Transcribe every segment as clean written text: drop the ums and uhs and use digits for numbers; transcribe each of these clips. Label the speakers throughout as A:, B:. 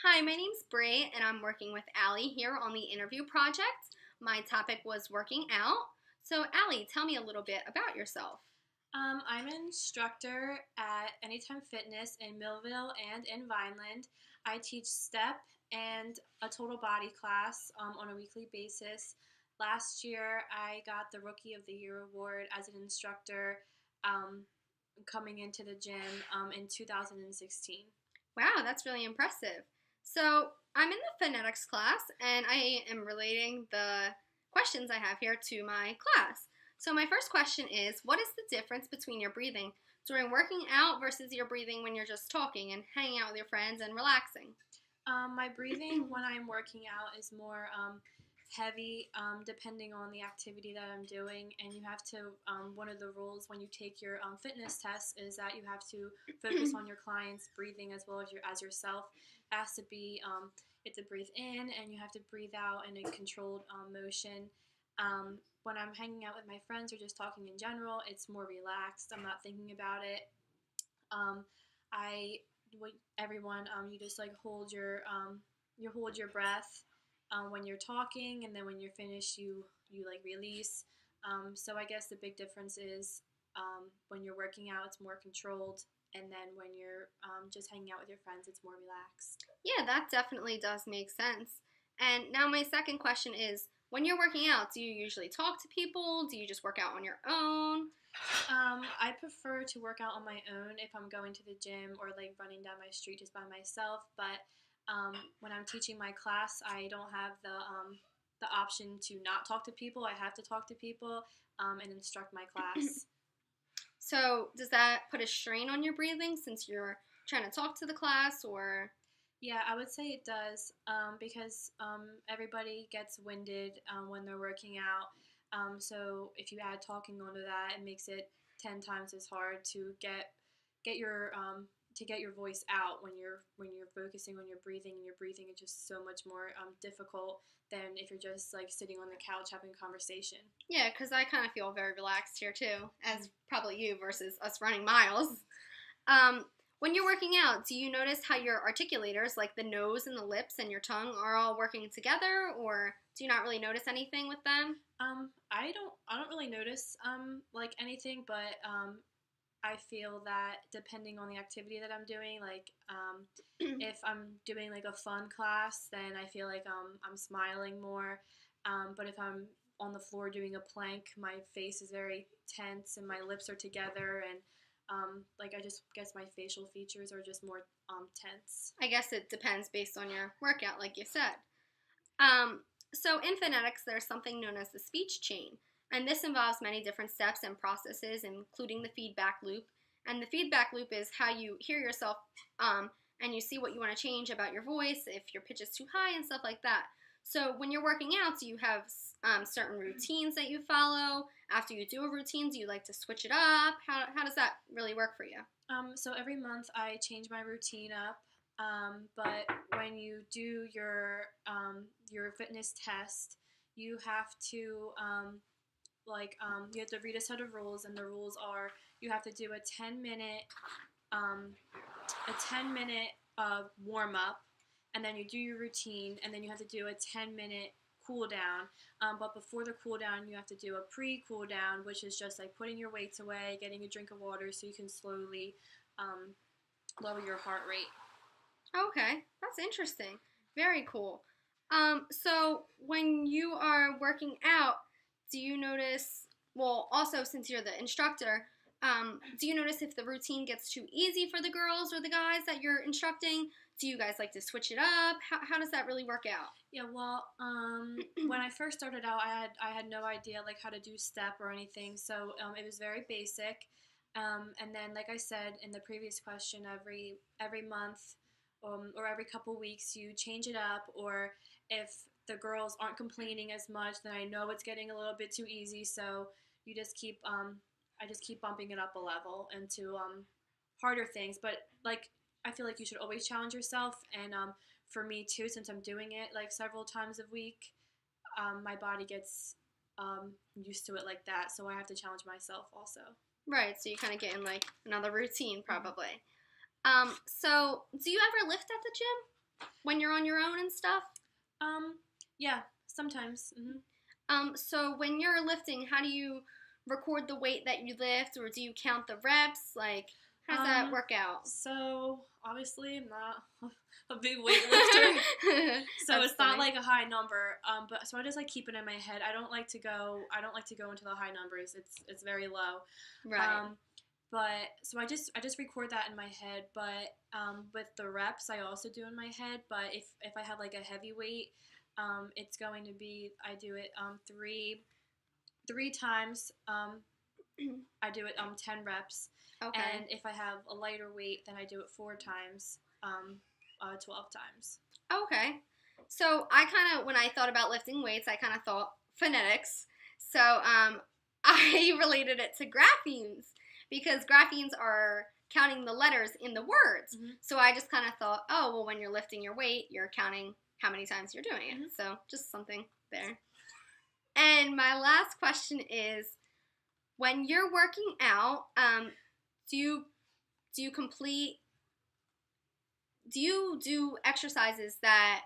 A: Hi, my name's Bree, and I'm working with Allie here on the interview project. My topic was working out. So, Allie, tell me a little bit about yourself.
B: I'm an instructor at Anytime Fitness in Millville and in Vineland. I teach step and a total body class on a weekly basis. Last year, I got the Rookie of the Year award as an instructor um, coming into the gym in 2016.
A: Wow, that's really impressive. So, I'm in the phonetics class, and I am relating the questions I have here to my class. So, my first question is, what is the difference between your breathing during working out versus your breathing when you're just talking and hanging out with your friends and relaxing?
B: My breathing when I'm working out is more heavy, depending on the activity that I'm doing. And you have to, one of the rules when you take your fitness test is that you have to focus on your client's breathing as well as yourself. It has to be, you have to breathe in and you have to breathe out in a controlled motion. When I'm hanging out with my friends or just talking in general, it's more relaxed. I'm not thinking about it. Um, I everyone you just like you hold your breath when you're talking, and then when you're finished, you like release. So I guess the big difference is when you're working out, it's more controlled, and then when you're just hanging out with your friends, it's more relaxed.
A: Yeah, that definitely does make sense. And now, my second question is, when you're working out, do you usually talk to people? Do you just work out on your own?
B: I prefer to work out on my own if I'm going to the gym or like running down my street just by myself. But when I'm teaching my class, I don't have the option to not talk to people. I have to talk to people and instruct my class.
A: So, does that put a strain on your breathing since you're trying to talk to the class or?
B: Yeah, I would say it does because everybody gets winded when they're working out. So if you add talking onto that, it makes it 10 times as hard to get your to get your voice out when you're focusing on your breathing, and your breathing is just so much more difficult than if you're just like sitting on the couch having a conversation.
A: Yeah, because I kind of feel very relaxed here too, as probably you versus us running miles. Um, when you're working out, do you notice how your articulators, like the nose and the lips and your tongue, are all working together, or do you not really notice anything with them?
B: I don't really notice like anything, but I feel that depending on the activity that I'm doing, like if I'm doing like a fun class, then I feel like I'm smiling more. But if I'm on the floor doing a plank, my face is very tense and my lips are together, and like I just guess my facial features are just more tense.
A: I guess it depends based on your workout, like you said. Um, so in phonetics, there's something known as the speech chain, and this involves many different steps and processes, including the feedback loop. And the feedback loop is how you hear yourself, and you see what you want to change about your voice, if your pitch is too high, and stuff like that. So when you're working out, do you have certain routines that you follow? After you do a routine, do you like to switch it up? How does that really work for you?
B: So every month I change my routine up. But when you do your fitness test, you have to you have to read a set of rules, and the rules are you have to do um, a 10 minute warm up, and then you do your routine, and then you have to do a 10-minute cool down. But before the cool down, you have to do a pre cool down, which is just like putting your weights away, getting a drink of water so you can slowly um, lower your heart rate.
A: Okay, that's interesting. Very cool. So when you are working out, do you notice, well, also since you're the instructor, do you notice if the routine gets too easy for the girls or the guys that you're instructing? Do you guys like to switch it up? How does that really work out?
B: Yeah, well, when I first started out, I had no idea like how to do step or anything, so it was very basic. And then, like I said in the previous question, every month or every couple weeks, you change it up. Or if the girls aren't complaining as much, then I know it's getting a little bit too easy. So you just keep I just keep bumping it up a level into harder things. But like I feel like you should always challenge yourself, and for me too, since I'm doing it like several times a week, my body gets used to it like that. So I have to challenge myself also.
A: Right, so you kind of get in like another routine
B: Mhm.
A: probably. So do you ever lift at the gym? when you're on your own and stuff?
B: Yeah, sometimes. Mm-hmm.
A: So when you're lifting, how do you record the weight that you lift, or do you count the reps? Like, how does that work out?
B: So obviously I'm not a big weightlifter, so it's not like a high number. But so I just like keep it in my head. I don't like to go into the high numbers. It's very low.
A: Right.
B: But so I just record that in my head. But with the reps, I also do in my head. But if I have like a heavy weight, it's going to be I do it three times. I do it 10 reps.
A: Okay.
B: And if I have a lighter weight, then I do it 4 times, 12 times.
A: Okay. So I kind of, when I thought about lifting weights, I kind of thought phonetics. So I related it to graphemes because graphemes are counting the letters in the words.
B: Mm-hmm.
A: So I just kind of thought, oh, well, when you're lifting your weight, you're counting how many times you're doing it.
B: Mm-hmm.
A: So just something there. And my last question is, when you're working out, do you do exercises that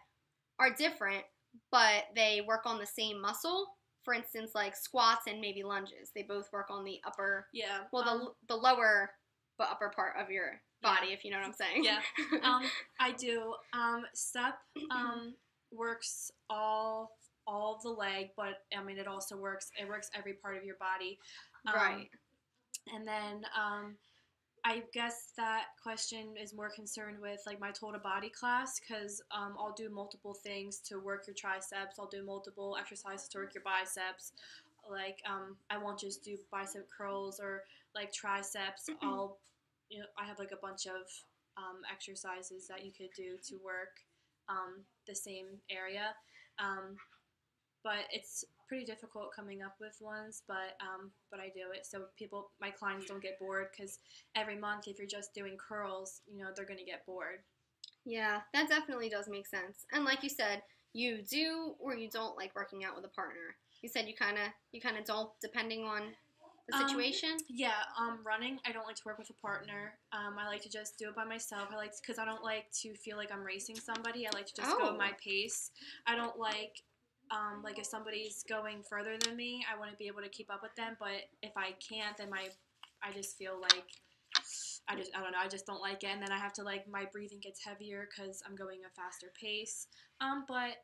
A: are different but they work on the same muscle? For instance, like squats and maybe lunges. They both work on the upper, the lower but upper part of your body, if you know what I'm saying.
B: Yeah. I do. Step works all of the leg, but I mean it also works every part of your body.
A: Right.
B: And then I guess that question is more concerned with like my total body class because I'll do multiple things to work your triceps. I'll do multiple exercises to work your biceps. Like I won't just do bicep curls or like triceps. I have like a bunch of exercises that you could do to work the same area. But it's pretty difficult coming up with ones, but I do it so my clients don't get bored because every month if you're just doing curls, they're gonna get bored.
A: Yeah, that definitely does make sense. And like you said, you do or you don't like working out with a partner. You said you kind of don't, depending on the situation.
B: Running, I don't like to work with a partner. I like to just do it by myself. Because I don't like to feel like I'm racing somebody. I like to just go at my pace. I don't like if somebody's going further than me, I want to be able to keep up with them. But if I can't, then I just feel like I don't know. I just don't like it, and then I have to my breathing gets heavier because I'm going a faster pace. But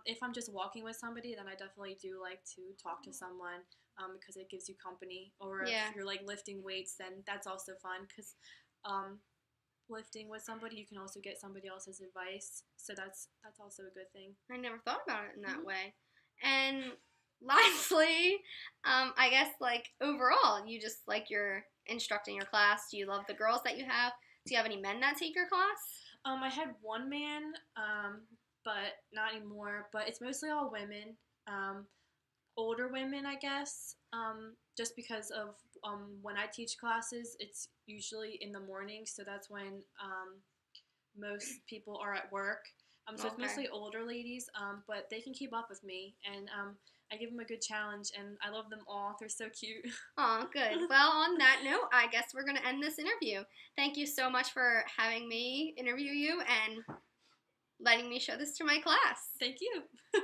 B: if I'm just walking with somebody, then I definitely do like to talk to someone because it gives you company. Or if you're lifting weights, then that's also fun because lifting with somebody, you can also get somebody else's advice, so that's also a good thing.
A: I never thought about it in that way. And lastly, I guess overall, you just you're instructing your class. Do you love the girls that you have? Do you have any men that take your class?
B: I had one man, but not anymore. But it's mostly all women, older women, I guess. Just because of when I teach classes, it's usually in the morning, so that's when most people are at work. So it's mostly older ladies, but they can keep up with me, and I give them a good challenge, and I love them all. They're so cute.
A: Aw, good. Well, on that note, I guess we're going to end this interview. Thank you so much for having me interview you and letting me show this to my class.
B: Thank you.